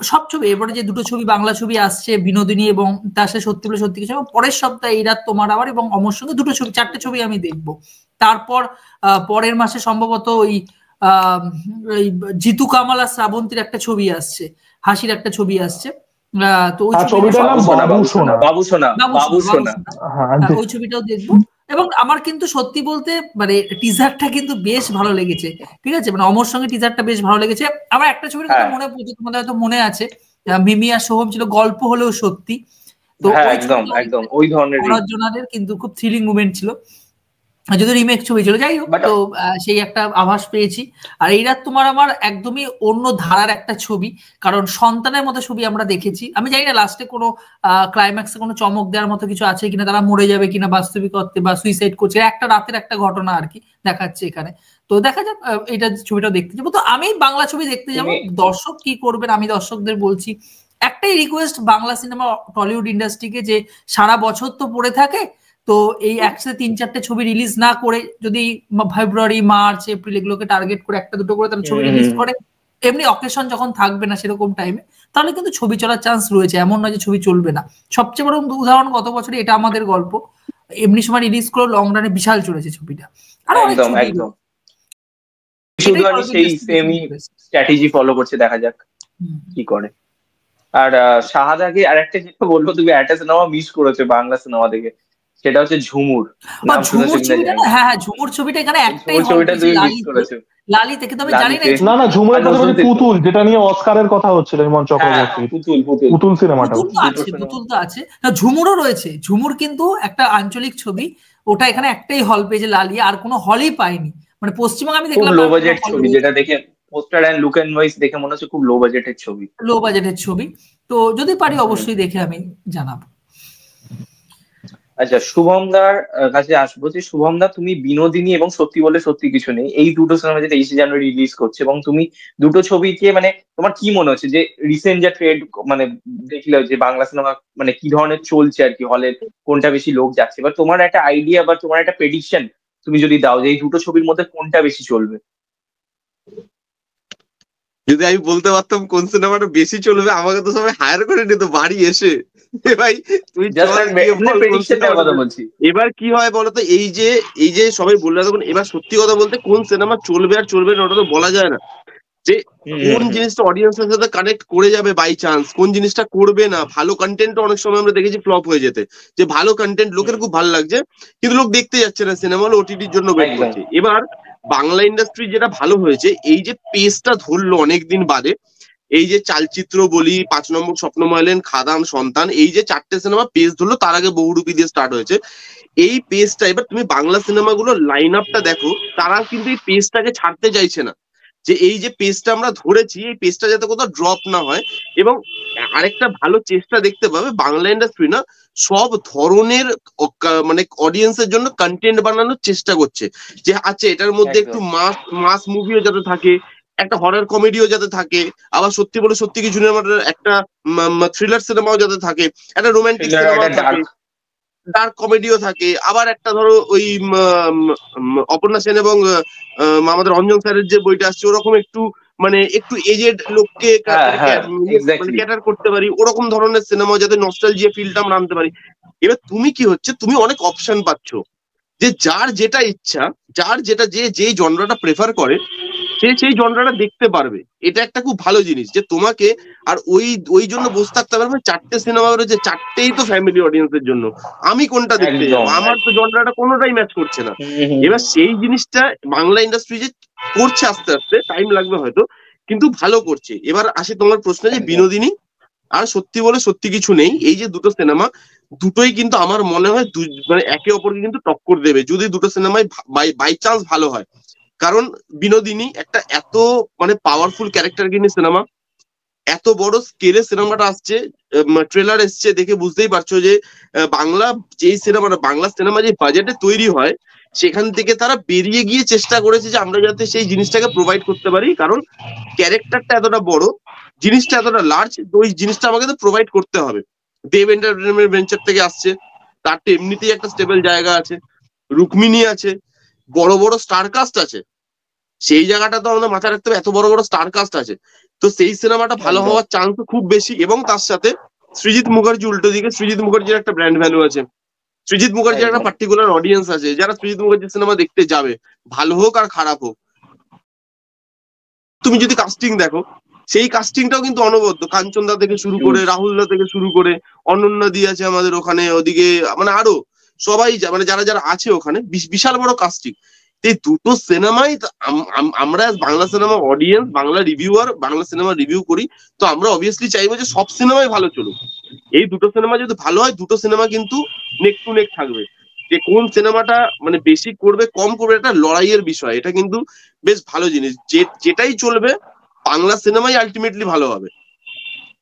সব ছবি, এবারে যে দুটো ছবি বাংলা ছবি আসছে, বিনোদিনী এবং তার সাথে সত্যি বলে সত্যি কিছু, পরের সপ্তাহে এই রাত তোমার আবার এবং অমর সঙ্গে, দুটো ছবি, 4টে ছবি আমি দেখবো। তারপর পরের মাসে সম্ভবত ওই জিতু কামাল আর শ্রাবন্তীর একটা ছবি আসছে, হাসির একটা ছবি আসছে। তো ওই ছবিটার নাম ওই ছবিটাও দেখবো। এবং আমার কিন্তু সত্যি বলতে মানে টিজারটা কিন্তু বেশ ভালো লেগেছে, ঠিক আছে, মানে অমর সঙ্গে টিজারটা বেশ ভালো লেগেছে। আমার একটা ছবির কথা মনে পড়ছে, তোমাদের হয়তো মনে আছে, মিমি আর সোহম ছিল, গল্প হলেও সত্যি। তো ওই ধরনের কিন্তু খুব থ্রিলিং মুভমেন্ট ছিল, যদি রিমেক ছবি ছিল, যাই হোক। তো সেই একটা আভাস পেয়েছি। আর এই রাত তোমার আমার একদমই অন্য ধারার একটা ছবি, কারণ সন্তানের মতো ছবি আমরা দেখেছি। আমি জানি না লাস্টে কোনো ক্লাইম্যাক্সে কোনো চমক দেওয়ার মতো কিছু আছে কিনা, তারা মরে যাবে কিনা বাস্তবিক অর্থে বা সুইসাইড করছে, একটা রাতের একটা ঘটনা আর কি দেখাচ্ছে এখানে। তো দেখা যাক, এটা ছবিটা দেখতে যাবো। তো আমি বাংলা ছবি দেখতে যাবো, দর্শক কি করবেন আমি দর্শকদের বলছি একটাই রিকোয়েস্ট, বাংলা সিনেমা টলিউড ইন্ডাস্ট্রিকে, যে সারা বছর তো পড়ে থাকে, তো এই একসাথে 3-4টে ছবি রিলিজ না করে যদি ফেব্রুয়ারি, মার্চ, এপ্রিল এগুলোকে টার্গেট করে একটা দুটো করে তারা ছবি রিলিজ করে, এমনি অকেশন যখন থাকবে না সেরকম টাইমে, তাহলে কিন্তু ছবি চলার চান্স রয়েছে। এমন নয় যে ছবি চলবে না। সবচেয়ে বড় উদাহরণ গত বছরে এটা আমাদের গল্প, এমনি সময় রিলিজ করে লং রানে বিশাল চলেছে ছবিটা। আর সেই সেমই স্ট্র্যাটেজি ফলো করছে, দেখা যাক কি করে। আর শাহাদাকে আরেকটা যেটা বলবো, তুমি একটা সিনেমা মিস করেছো বাংলা সিনেমা থেকে, সেটা হচ্ছে ঝুমুর। হ্যাঁ, ঝুমুর ছবিটা এখানে একটাই লালিতে, কিন্তু আমি জানি না ঝুমুরের কথা বলছি পুতুল, যেটা নিয়ে অস্কারের কথা হচ্ছিল ইমন চক্রবর্তী। পুতুল সিনেমাটা পুতুল তো আছে, ঝুমুরও রয়েছে। ঝুমুর কিন্তু একটা আঞ্চলিক ছবি, ওটা এখানে একটাই হল পেয়েছে, লালি, আর কোনো হলই পাইনি। মানে পশ্চিমবঙ্গে আমি দেখলাম লো বাজেট ছবি, যেটা দেখে poster and look and voice দেখে মনে হচ্ছে খুব লো বাজেটের ছবি। তো যদি পারি অবশ্যই দেখে আমি জানাবো। আচ্ছা, শুভমদার কাছে আসবো যে শুভমদা, তুমি বিনোদিনী এবং সত্যি বলে সত্যি কিছু নেই, এই দুটো সিনেমা যেটা 23 জানুয়ারি রিলিজ করছে, এবং তুমি দুটো ছবিকে মানে তোমার কি মনে হচ্ছে যে রিসেন্ট যা ট্রেড মানে দেখলে যে বাংলা সিনেমা মানে কি ধরনের চলছে আর কি, হলে কোনটা বেশি লোক যাচ্ছে, বা তোমার একটা আইডিয়া বা তোমার একটা প্রেডিকশন তুমি যদি দাও যে এই দুটো ছবির মধ্যে কোনটা বেশি চলবে? যদি আমি বলতে পারতাম কোন সিনেমাটা বেশি চলবে, আমাকে তো সবাই হায়ার করে নিত বাড়ি এসে, ভাই তুই কথা বলছি। এবার কি হয় বলতো, এই যে সবাই বললো তখন, এবার সত্যি কথা বলতে কোন সিনেমা চলবে আর চলবে না ওটা তো বলা যায় না, যে কোন জিনিসটা অডিয়েন্সের সাথে কানেক্ট করে যাবে বাই চান্স, কোন জিনিসটা করবে না। ভালো কন্টেন্ট অনেক সময় আমরা দেখেছি ফ্লপ হয়ে যেতে, যে ভালো কন্টেন্ট লোকের খুব ভালো লাগছে কিন্তু লোক দেখতে যাচ্ছে না, সিনেমা হল ওটিটির জন্য ওয়েট করছে। এবার বাংলা ইন্ডাস্ট্রি যেটা ভালো হয়েছে, এই যে পেসটা ধরলো অনেকদিন বাদে, এই যে চালচিত্র বলি, 5 নম্বর স্বপ্নময়লেন, খাদান, সন্তান, এই যে 4টে সিনেমা পেস ধরলো, তার আগে বহুরূপী দিয়ে স্টার্ট হয়েছে এই পেসটা। এবার তুমি বাংলা সিনেমাগুলোর লাইন আপটা দেখো, তারা কিন্তু এই পেসটাকে ছাড়তে চাইছে না, যে এই যে পেজটা আমরা ধরেছি এই পেজটা যাতে কোথাও ড্রপ না হয়। এবং আরেকটা ভালো চেষ্টা দেখতে পাবে, বাংলা ইন্ডাস্ট্রি না সব ধরনের মানে অডিয়েন্সের জন্য কন্টেন্ট বানানোর চেষ্টা করছে, যে আচ্ছা এটার মধ্যে একটু মাস মুভিও যাতে থাকে, একটা হরর কমেডিও যাতে থাকে, আবার সত্যি বলে সত্যি কিছু একটা থ্রিলার সিনেমাও যাতে থাকে, একটা রোমান্টিক সিনেমাও থাকে, ডার্ক কমেডিও থাকে, আবার একটা ধরো ওই অপর্ণা সেন এবং আমাদের অঞ্জন স্যারের যে বইটা আসছে ওরকম একটু মানে একটু এজেড লোককে ক্যাটার করতে পারি, ওরকম ধরনের সিনেমা যাতে নস্টালজিয়া ফিলটা আমরা আনতে পারি। এবার তুমি কি হচ্ছে, তুমি অনেক অপশন পাচ্ছ, যে যার যেটা ইচ্ছা, যার যেটা যেই জনরাটা প্রেফার করে সে সেই জনরাটা দেখতে পারবে। এটা একটা খুব ভালো জিনিস, যে তোমাকে আর ওই জন্য বসে থাকতে পারবে 4টে সিনেমা রয়েছে, 4টেই তো ফ্যামিলি অডিয়েন্সের জন্য, আমি কোনটা দেখতে যাবো, আমার তো জনরাটা কোনোটাই ম্যাচ করছে না। এবার সেই জিনিসটা বাংলা ইন্ডাস্ট্রি যে করছে, আস্তে আস্তে টাইম লাগবে হয়তো, কিন্তু ভালো করছে। এবার আসে তোমার প্রশ্ন, যে বিনোদিনী আর সত্যি বলে সত্যি কিছু নেই, এই যে দুটো সিনেমা, দুটোই কিন্তু আমার মনে হয় মানে একে অপরকে কিন্তু টক্কর দেবে যদি দুটো সিনেমায় বাই চান্স ভালো হয়। কারণ বিনোদিনী একটা এত মানে পাওয়ারফুল ক্যারেক্টার নিয়ে সিনেমা, এত বড় স্কেলে সিনেমাটা আসছে, ট্রেলার এসছে, দেখে বুঝতেই পারছো যে বাংলা সিনেমা যে বাজেটে তৈরি হয়, সেখান থেকে তারা বেরিয়ে গিয়ে চেষ্টা করেছে যে আমরা যাতে সেই জিনিসটাকে প্রোভাইড করতে পারি, কারণ ক্যারেক্টারটা এতটা বড়, জিনিসটা এতটা লার্জ, ওই জিনিসটা আমাকে তো প্রোভাইড করতে হবে। দেব এন্টারটেনমেন্ট ভেঞ্চার থেকে আসছে, তার তো এমনিতেই একটা স্টেবল জায়গা আছে, রুক্মিণী আছে, বড় বড় স্টার কাস্ট আছে, সেই জায়গাটা তো আমাদের মাথায় রাখতে হবে, এত বড় বড় স্টার কাস্ট আছে, তো সেই সিনেমাটা ভালো হওয়ার চান্স খুব বেশি। এবং তার সাথে সৃজিত মুখার্জি, উল্টো দিকে সৃজিত মুখার্জির একটা ব্র্যান্ড ভ্যালু আছে, সৃজিত মুখার্জির একটা পার্টিকুলার অডিয়েন্স আছে যারা সৃজিত মুখার্জির সিনেমা দেখতে যাবে, ভালো হোক আর খারাপ হোক। তুমি যদি কাস্টিং দেখো, সেই কাস্টিংটাও কিন্তু অনবদ্য, কাঞ্চনদা থেকে শুরু করে, রাহুলদা থেকে শুরু করে, অনন্যা দি আছে আমাদের ওখানে, ওদিকে মানে আরো সবাই মানে যারা যারা আছে ওখানে, বিশাল বড় কাস্টিং। এই দুটো সিনেমাই আমরা Bangla cinema audience, Bangla reviewer, Bangla cinema review করি, তো আমরা অবভিয়াসলি চাইবো যে সব সিনেমাই ভালো চলুক। এই দুটো সিনেমা যদি ভালো হয়, দুটো সিনেমা কিন্তু নেক টু নেক থাকবে, যে কোন সিনেমাটা মানে বেশি করবে কম করবে এটা লড়াইয়ের বিষয়, এটা কিন্তু বেশ ভালো জিনিস। যেটাই চলবে বাংলা সিনেমাই আলটিমেটলি ভালো হবে।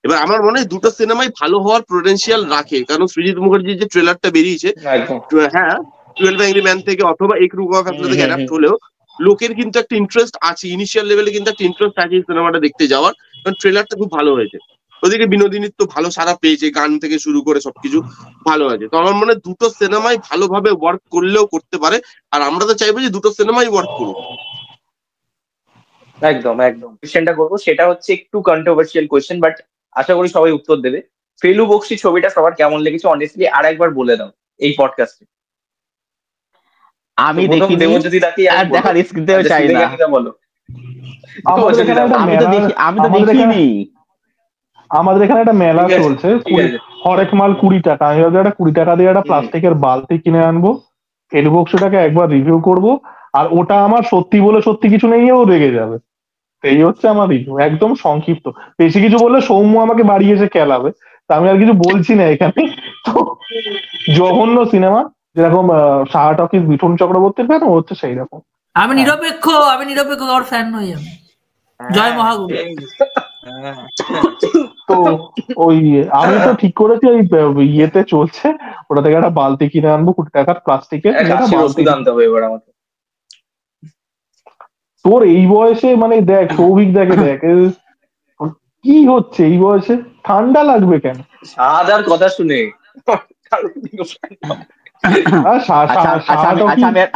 এবার আমার মনে হয় দুটো সিনেমাই ভালো হওয়ার পোটেনশিয়াল রাখে, কারণ সৃজিত মুখার্জির যে ট্রেলারটা বেরিয়েছে, হ্যাঁ 12 অ্যাংরি ম্যান থেকে অথবা এক রূপ অফ ফ্যাসলা থেকে অ্যাডাপ্ট হলেও লোকের কিন্তু একটা ইন্টারেস্ট আছে, ইনিশিয়াল লেভেলে কিন্তু একটা ইন্টারেস্ট আছে এই সিনেমাটা দেখতে যাওয়ার, কারণ ট্রেলারটা খুব ভালো হয়েছে। ওদিকে বিনোদিনীর তো ভালো সারা পেয়েছে, গান থেকে শুরু করে সবকিছু ভালো আছে। তো আমার মনে হয় দুটো সিনেমাই ভালোভাবে ওয়ার্ক করলেও করতে পারে, আর আমরা তো চাইবো যে দুটো সিনেমাই ওয়ার্ক করুক। একদম একদম। কোয়েশ্চেনটা করবো সেটা হচ্ছে একটু কন্ট্রোভার্সিয়াল কোয়েশ্চেন, বাট আশা করি সবাই উত্তর দেবে। ফেলু বক্সি ছবিটা সবার কেমন লেগেছে অনেস্টলি আর একবার বলে দাও এই পডকাস্টে। আমি দেখিনি, যদি তাকে আর দেখা রিস্ক দিতেও চাই না। বলো। আমি তো দেখিনি। আমাদের এখানে একটা মেলা চলছে, হরেক মাল 20 টাকা। আমি ভাবছি একটা 20 টাকা দিয়ে একটা প্লাস্টিকের বালতি কিনে আনবো, ফেলু বক্সিটাকে একবার রিভিউ করবো, আর ওটা আমার সত্যি বলে সত্যি কিছু নেইও রেগে যাবে। এই হচ্ছে আমার রিভিউ, একদম সংক্ষিপ্ত। বেশি কিছু বললে সৌম্য আমাকে বাড়ি এসে খেলাবে, তা আমি আর কিছু বলছি না এখানে। তো জঘন্য সিনেমা, যেরকম সাহা টকিজ মিঠুন চক্রবর্তীর ফ্যান, ও হচ্ছে সেই রকম। আমি নিরপেক্ষ, ওর ফ্যান নই আমি। জয় মহাগুরু। তো ওই আমি তো ঠিক করেছি ওই ইয়েতে চলছে, ওটা থেকে একটা বালতি কিনে আনবো 20 টাকার প্লাস্টিকের, ওষুধ আনতে হবে এবার আমাকে। তোর এই বয়সে মানে দেখ সৌভিক দেখে দেখ কি হচ্ছে এই বয়সে, ঠান্ডা লাগবে কেন সাদার কথা শুনে।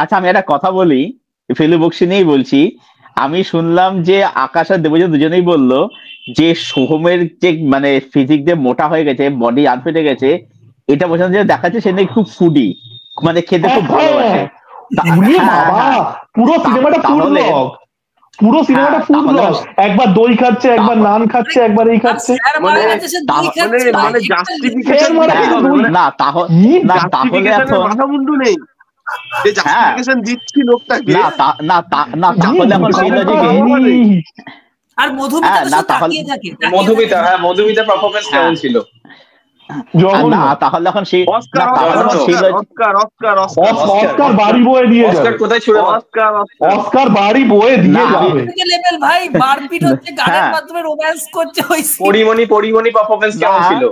আচ্ছা আমি একটা কথা বলি, ফেলু বক্সি নিয়েই বলছি। আমি শুনলাম যে আকাশ আর দেবজিৎ দুজনেই বললো যে সোহমের যে মানে ফিজিক যে মোটা হয়ে গেছে, বডি আনফিট হয়ে গেছে, এটা বোঝানো যে দেখাচ্ছে সে নাকি খুব ফুডি, মানে খেতে খুব ভালোবাসে। পুরো সিনেমাটা ফুড ব্লগ, পুরো সিনেমাটা ফুড ব্লগ, একবার দই খাচ্ছে, একবার নান খাচ্ছে, একবার এই খাচ্ছে। মানে জাস্টিফিকেশন না তাহলে এখন মাথা মুন্ডু নেই, যে জাস্টিফিকেশন দিচ্ছি লোকটাকে। না তাহলে এখন সেই লজিকে আর মধুমিতা পারফরম্যান্স কেমন ছিল? না তাহলে এখন সেই অস্কার বাড়ি বয়ে দিয়ে যাবে, অস্কার কোথায় ছুড়ে অস্কার বাড়ি বয়ে দিয়ে যাবে ভাই, মারপিট হচ্ছে, গানের মাধ্যমে রোম্যান্স করছে। ওই পরিমণি পারফরম্যান্স কেমন ছিল?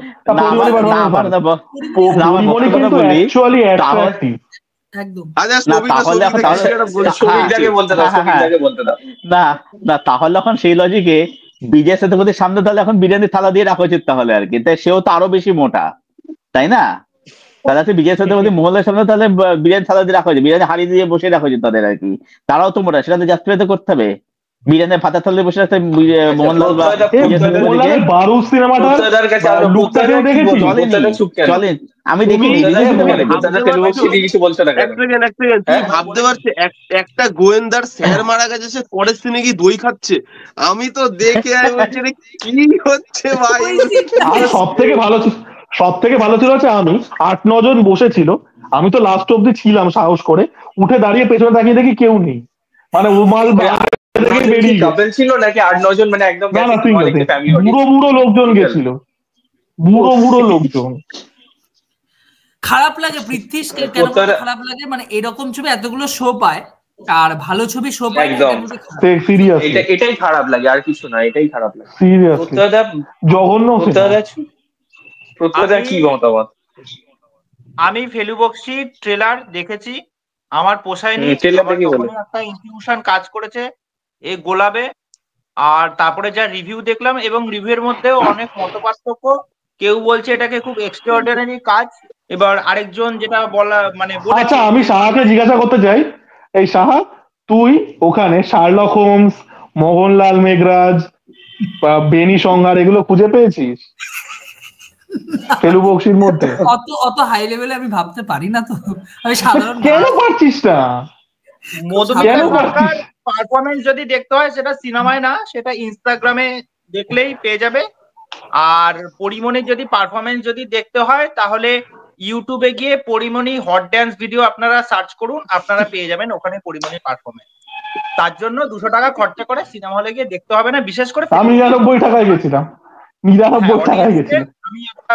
পরিমণি কিন্তু অ্যাকচুয়ালি অ্যাট্রাক্টিভ একদম। না তাহলে এখন সেই লজিকে বিজয় সেতুপতির সামনে তাহলে এখন বিরিয়ানি থালা দিয়ে রাখা উচিত তাহলে আর কি, তাই সেও তো আরো বেশি মোটা, তাই না? তাহলে তো বিজয় সেতুপতি মহলের সামনে তাহলে বিরিয়ানি থালা দিয়ে রাখা উচিত, বিরিয়ানি হাড়ি দিয়ে বসে রাখা উচিত তাদের আর কি, তারাও তো মোটা, সেটা তো জাস্টিফাই তো করতে হবে। বিরিয়ানি ভাতের থালা বসে রাখতে মোহনলাল বা বারুদ সিনেমাটার লুকটাকেও দেখেছি, চলেন আমি দেখিনি, ভাবতে পারছি একটা গোয়েন্দার স্যার মারা গেছে, সে পরের সিনে গিয়ে দই খাচ্ছে। আমি তো দেখে কি হচ্ছে ভাই। আর সব থেকে ভালো ছিল হচ্ছে আমি 8-9 জন বসেছিল, আমি তো লাস্ট অব্দি ছিলাম, সাহস করে উঠে দাঁড়িয়ে পেছনে তাকিয়ে দেখি কেউ নেই, মানে উমাল ছিল নাকি 8-9 জন, মানে একদম বুড়ো লোকজন গেছিল, বুড়ো লোকজন। খারাপ লাগে পৃথ্বীশ, কেন খারাপ লাগে, মানে এরকম ছবি এতগুলো শো পায় আর ভালো ছবি শো পায় একদম, এটাই খারাপ লাগে, আর কিছু না, এটাই খারাপ লাগে জঘন্য। কি মতামত? আমি ফেলু বক্সি ট্রেলার দেখেছি, আমার পোষায়নি। একটা ইনস্টিটিউশন কাজ করেছে এই গোলাপে, আর তারপরে যা রিভিউ দেখলাম, এবং রিভিউর মধ্যেও অনেক মতপার্থক্য। কেউ বলছে এটাকে খুব এক্সট্রাঅর্ডিনারি কাজ, এবার আরেকজন যেটা বলা মানে আচ্ছা আমি সাহাকে জিজ্ঞাসা করতে চাই, এই সাহা তুই ওখানে শার্লক হোমস, মোহনলাল মেঘরাজ, বেনি সংহার এগুলো খুঁজে পেয়েছিস ফেলু বক্সির মধ্যে? অত হাই লেভেলে আমি ভাবতে পারি না, তো আমি সাধারণ। কেন পারছিস না? পারফরমেন্স যদি দেখতে হয় সেটা সিনেমায় না, সেটা ইনস্টাগ্রামে দেখলেই পেয়ে যাবে। আর পরিমণির যদি পারফরমেন্স যদি দেখতে হয় তাহলে ইউটিউবে গিয়ে পরিমণি হট ড্যান্স ভিডিও আপনারা সার্চ করুন, আপনারা পেয়ে যাবেন ওখানে পরিমণির পারফরমেন্স। তার জন্য 200 টাকা খরচা করে সিনেমা হলে গিয়ে দেখতে হবে না, বিশেষ করে আমি 99 টাকায় গেছিলাম, 99 টাকায় গেছিলাম। আমি একটা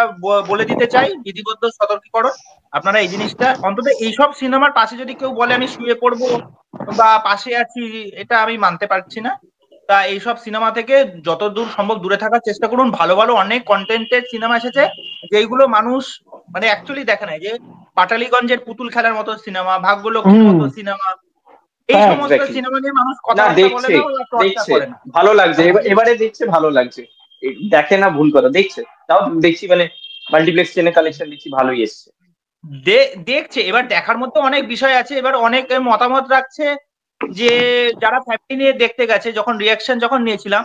বলে দিতে চাই বিধিবদ্ধ সতর্কীকরণ, আপনারা এই জিনিসটা অন্তত এইসব সিনেমার পাশে যদি কেউ বলে আমি শুয়ে পড়বো বা পাশে আছি, এটা আমি মানতে পারছি না। তা এইসব সিনেমা থেকে যতদূর সম্ভব দূরে থাকার চেষ্টা করুন। ভালো ভালো অনেক কন্টেন্টের সিনেমা এসেছে যেগুলো মানুষ মানে অ্যাকচুয়ালি দেখে না, যে পাটালিগঞ্জের পুতুল খেলার মতো সিনেমা, ভাগ্যলক্ষ্মীর মতো সিনেমা, এই সমস্ত সিনেমা নিয়ে মানুষ কথা বলে না, ভালো লাগছে, এবারে দেখছে ভালো লাগছে, দেখে না ভুল কথা, দেখছে তাও দেখছি, মানে মাল্টিপ্লেক্স চেনে কালেকশন দেখছি ভালোই এসছে, দেখছে। এবার দেখার মধ্যে অনেক বিষয় আছে, এবার অনেক মতামত রাখছে যে যারা ফ্যামিলি নিয়ে দেখতে গেছে, যখন রিয়াকশন যখন নিয়েছিলাম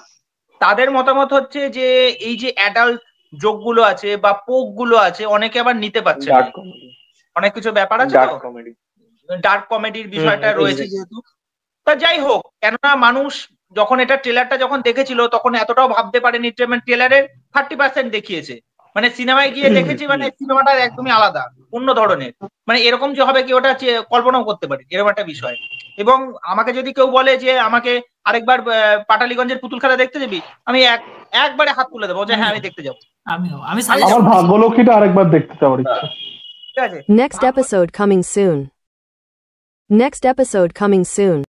তাদের মতামত হচ্ছে যে এই যে অ্যাডাল্ট যোগগুলো আছে বা পোক গুলো আছে অনেকে আবার নিতে পারছে না, অনেক কিছু ব্যাপার আছে, ডার্ক কমেডির বিষয়টা রয়েছে যেহেতু। তা যাই হোক, কেননা মানুষ যখন এটা ট্রেলারটা যখন দেখেছিল তখন এতটাও ভাবতে পারেনি, ট্রেলারের 30% দেখিয়েছে, মানে সিনেমায় গিয়ে দেখেছি মানে সিনেমাটা একদমই আলাদা, অন্য ধরনের, মানে এরকম যে হবে কি ওটা কল্পনাও করতে পারি, এরকম একটা বিষয়। এবং আমাকে যদি কেউ বলে যে আমাকে আরেকবার পাটালিগঞ্জের পুতুল খেলা দেখতে যাবি, আমি একবারে হাত তুলে দেবো যে হ্যাঁ আমি দেখতে যাবো। আমার ভাগ্যলক্ষ্মীটা আরেকবার দেখতে যাওয়ার ইচ্ছা। Next episode coming soon.